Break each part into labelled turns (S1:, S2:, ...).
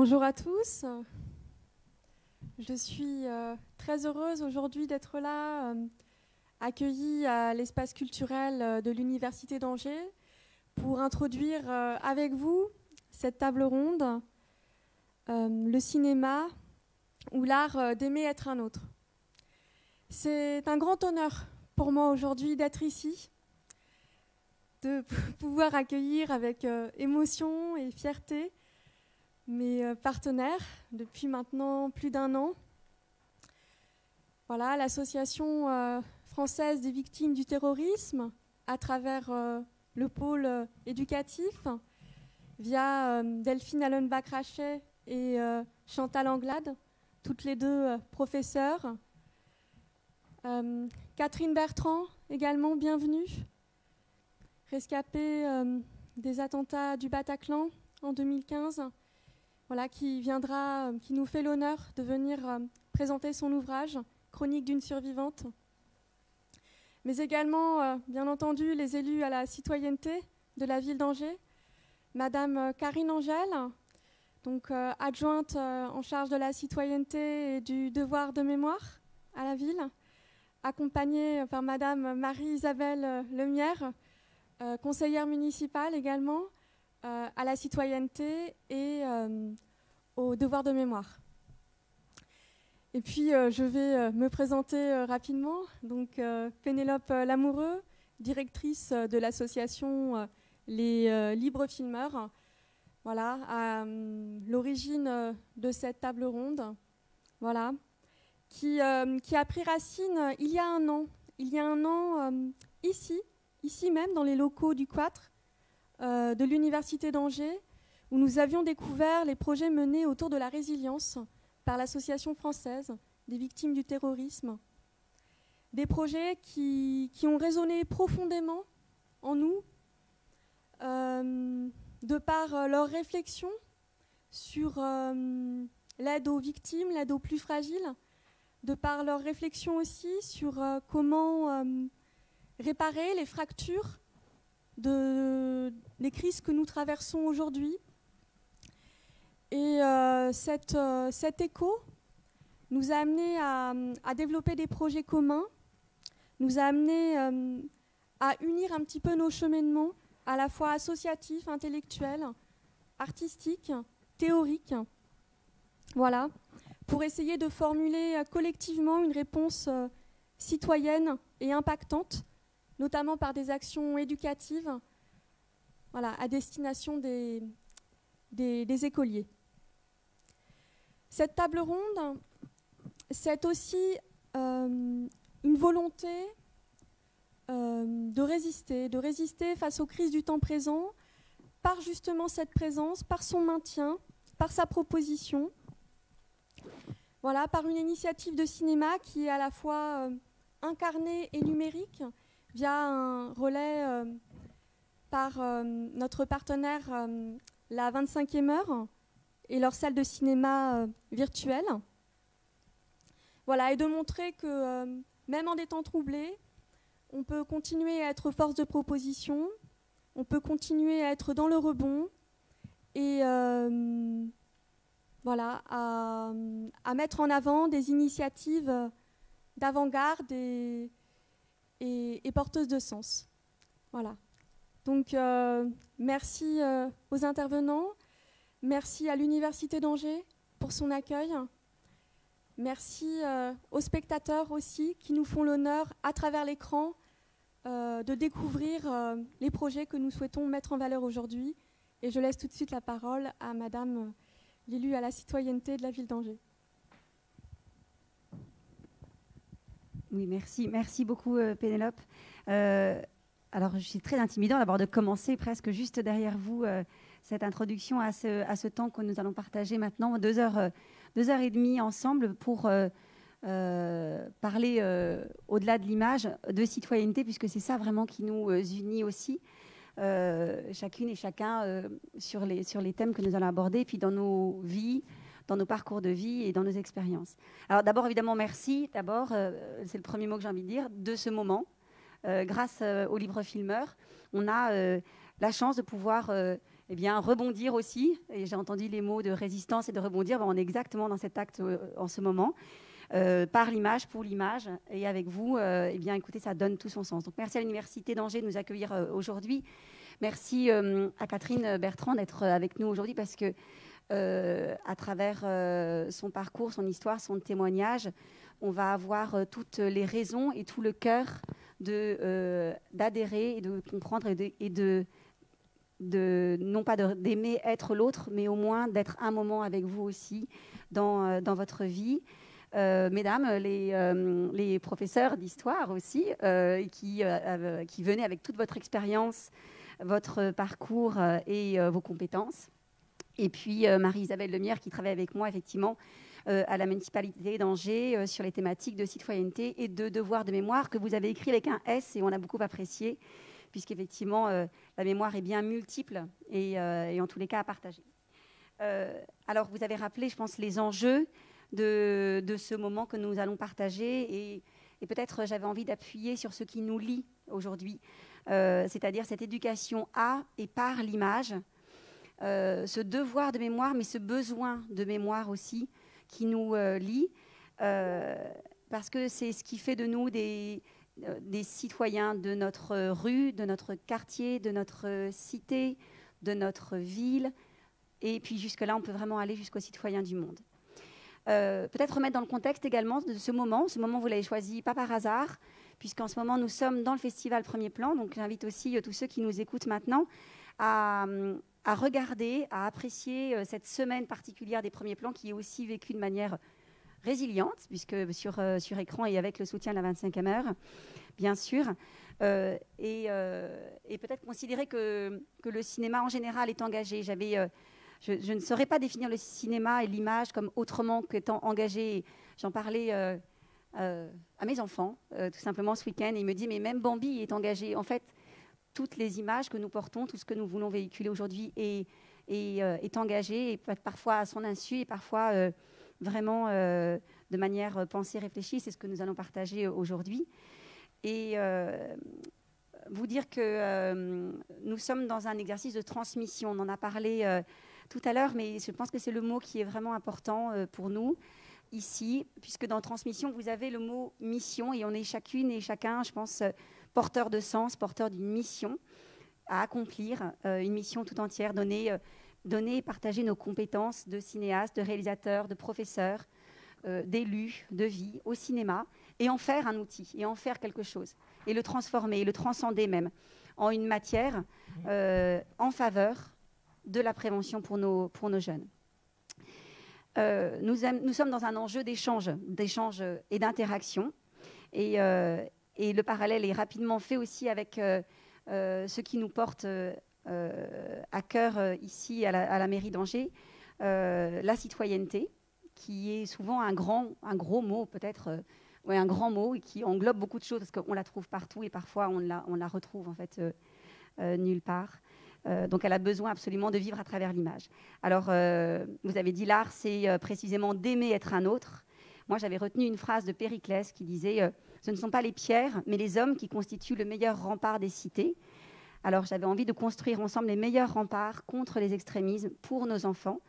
S1: Bonjour à tous. Je suis très heureuse aujourd'hui d'être là, accueillie à l'espace culturel de l'Université d'Angers pour introduire avec vous cette table ronde, le cinéma ou l'art d'aimer être un autre. C'est un grand honneur pour moi aujourd'hui d'être ici, de pouvoir accueillir avec émotion et fierté mes partenaires depuis maintenant plus d'1 an. Voilà, l'association française des victimes du terrorisme, à travers le pôle éducatif, via Delphine Allenbach-Rachet et Chantal Anglade, toutes les deux professeurs. Catherine Bertrand, également bienvenue, rescapée des attentats du Bataclan en 2015. Voilà, qui nous fait l'honneur de venir présenter son ouvrage, Chronique d'une survivante. Mais également, bien entendu, les élus à la citoyenneté de la ville d'Angers, Madame Karine Angèle, donc adjointe en charge de la citoyenneté et du devoir de mémoire à la ville, accompagnée par Madame Marie-Isabelle Lemierre, conseillère municipale également, à la citoyenneté et au devoir de mémoire. Et puis, je vais me présenter rapidement. Donc, Pénélope Lamoureux, directrice de l'association Les Libres Filmeurs, voilà, à l'origine de cette table ronde, voilà, qui a pris racine il y a 1 an. Il y a 1 an, ici même, dans les locaux du Quatre, de l'Université d'Angers, où nous avions découvert les projets menés autour de la résilience par l'Association française des victimes du terrorisme. Des projets qui ont résonné profondément en nous, de par leur réflexion sur l'aide aux victimes, l'aide aux plus fragiles, de par leur réflexion aussi sur comment réparer les fractures des crises que nous traversons aujourd'hui. Et cet écho nous a amené à développer des projets communs, nous a amené à unir un petit peu nos cheminements, à la fois associatifs, intellectuels, artistiques, théoriques, voilà, pour essayer de formuler collectivement une réponse citoyenne et impactante, notamment par des actions éducatives, voilà, à destination des écoliers. Cette table ronde, c'est aussi une volonté de résister face aux crises du temps présent, par justement cette présence, par son maintien, par sa proposition, voilà, par une initiative de cinéma qui est à la fois incarnée et numérique, via un relais par notre partenaire, la 25e heure, et leur salle de cinéma virtuelle. Voilà, et de montrer que même en des temps troublés, on peut continuer à être force de proposition, on peut continuer à être dans le rebond et voilà, à mettre en avant des initiatives d'avant-garde et porteuses de sens. Voilà. Donc, merci aux intervenants. Merci à l'Université d'Angers pour son accueil. Merci aux spectateurs aussi qui nous font l'honneur, à travers l'écran, de découvrir les projets que nous souhaitons mettre en valeur aujourd'hui. Et je laisse tout de suite la parole à Madame l'élue à la citoyenneté de la ville d'Angers.
S2: Oui, merci. Merci beaucoup, Pénélope. Alors, je suis très intimidant d'abord de commencer presque juste derrière vous cette introduction à ce temps que nous allons partager maintenant, 2 heures et demie ensemble pour parler au-delà de l'image de citoyenneté, puisque c'est ça vraiment qui nous unit aussi, chacune et chacun sur les thèmes que nous allons aborder, puis dans nos vies, dans nos parcours de vie et dans nos expériences. Alors d'abord, évidemment, merci. D'abord, c'est le premier mot que j'ai envie de dire, de ce moment. Grâce aux Libres Filmeurs, on a la chance de pouvoir eh bien, rebondir aussi. Et j'ai entendu les mots de résistance et de rebondir. On est exactement dans cet acte en ce moment. Par l'image, pour l'image. Et avec vous, eh bien, écoutez, ça donne tout son sens. Donc, merci à l'Université d'Angers de nous accueillir aujourd'hui. Merci à Catherine Bertrand d'être avec nous aujourd'hui parce que à travers son parcours, son histoire, son témoignage, on va avoir toutes les raisons et tout le cœur d'adhérer et de comprendre non pas d'aimer être l'autre, mais au moins d'être un moment avec vous aussi dans votre vie. Mesdames, les professeurs d'histoire aussi, qui venaient avec toute votre expérience, votre parcours et vos compétences. Et puis Marie-Isabelle Lemierre qui travaille avec moi effectivement à la municipalité d'Angers sur les thématiques de citoyenneté et de devoir de mémoire que vous avez écrit avec un S et on a beaucoup apprécié puisqu'effectivement la mémoire est bien multiple et en tous les cas à partager. Alors vous avez rappelé, je pense, les enjeux de ce moment que nous allons partager et peut-être j'avais envie d'appuyer sur ce qui nous lie aujourd'hui, c'est-à-dire cette éducation à et par l'image, ce devoir de mémoire, mais ce besoin de mémoire aussi qui nous lie, parce que c'est ce qui fait de nous des citoyens de notre rue, de notre quartier, de notre cité, de notre ville, et puis jusque-là, on peut vraiment aller jusqu'aux citoyens du monde. Peut-être remettre dans le contexte également de ce moment, vous l'avez choisi pas par hasard, puisqu'en ce moment, nous sommes dans le festival Premier Plan, donc j'invite aussi tous ceux qui nous écoutent maintenant à regarder, à apprécier cette semaine particulière des Premiers Plans qui est aussi vécue de manière résiliente, puisque sur écran et avec le soutien de la 25e heure, bien sûr, et peut-être considérer que le cinéma en général est engagé. Je ne saurais pas définir le cinéma et l'image comme autrement qu'étant engagé. J'en parlais à mes enfants, tout simplement ce week-end, et ils me disent, mais même Bambi est engagé. En fait, toutes les images que nous portons, tout ce que nous voulons véhiculer aujourd'hui est engagé, et parfois à son insu, et parfois vraiment de manière pensée, réfléchie. C'est ce que nous allons partager aujourd'hui. Et vous dire que nous sommes dans un exercice de transmission. On en a parlé tout à l'heure, mais je pense que c'est le mot qui est vraiment important pour nous ici, puisque dans transmission, vous avez le mot mission, et on est chacune et chacun, je pense, porteur de sens, porteur d'une mission à accomplir, une mission tout entière, donner et partager nos compétences de cinéaste, de réalisateur, de professeur, d'élus, de vie au cinéma, et en faire un outil, et en faire quelque chose, et le transformer, et le transcender même en une matière en faveur de la prévention pour nos jeunes. Nous sommes dans un enjeu d'échange et d'interaction, et le parallèle est rapidement fait aussi avec ce qui nous porte à cœur ici à la mairie d'Angers, la citoyenneté, qui est souvent un gros mot peut-être, un grand mot et qui englobe beaucoup de choses parce qu'on la trouve partout et parfois on la retrouve en fait nulle part. Donc elle a besoin absolument de vivre à travers l'image. Alors vous avez dit l'art, c'est précisément d'aimer être un autre. Moi j'avais retenu une phrase de Périclès qui disait ce ne sont pas les pierres mais les hommes qui constituent le meilleur rempart des cités. Alors j'avais envie de construire ensemble les meilleurs remparts contre les extrémismes pour nos enfants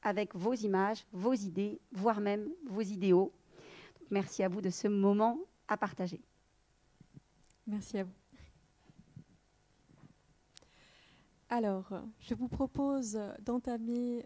S2: avec vos images, vos idées, voire même vos idéaux. Donc, merci à vous de ce moment à partager.
S1: Merci à vous. Alors, je vous propose d'entamer